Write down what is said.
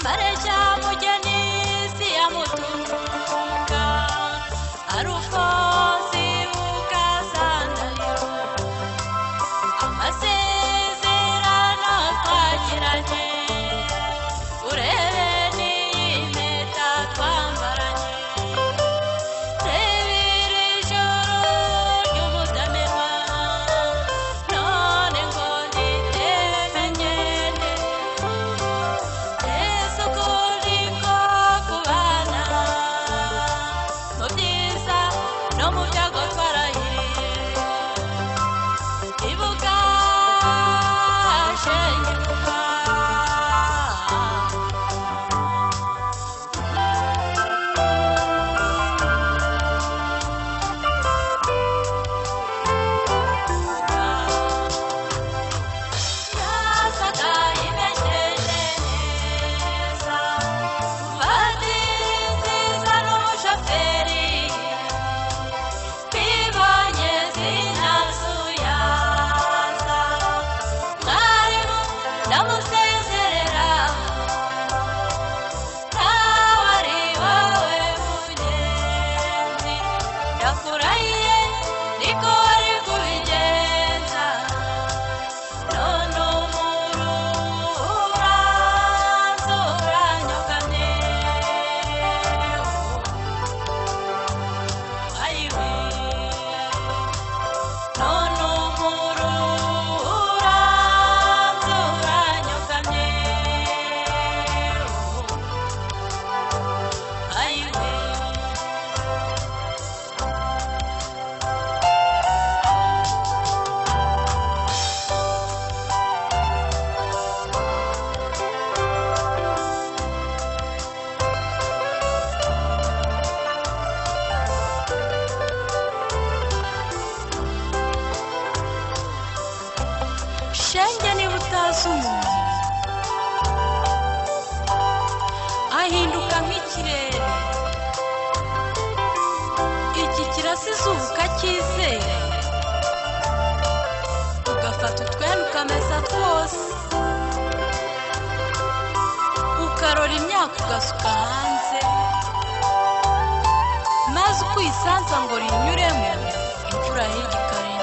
Mareshya mugeni si ya mutunga arufozi ukazandahiro amasezerano twagiranye urebe n'impeta twambaranye rebera ijoro ry'umudamenwa none ngo nditeme ngende Yesu kuri ko kubana mu byiza no mu byago twarahiriye ibuka shenguka yasaga imesheje neza padiri nziza n'umushoferi bibonye zinasuyaza mwarimu ndamusezerera nawe ari wowe mugenzi ndakurahiye niko wari kubigenza none umurura uranyokane ayiwe none umurura uranyokane ayiwe shenge niba utazi umuntu ahinduka nk'ikirere iki kirasa izuba ukacyizera ugafata utwenda ukamesa twose ukarora imyaka ugasuka hanze maze uko uyisanza ngo rinyuremo imvura hirya ikarenga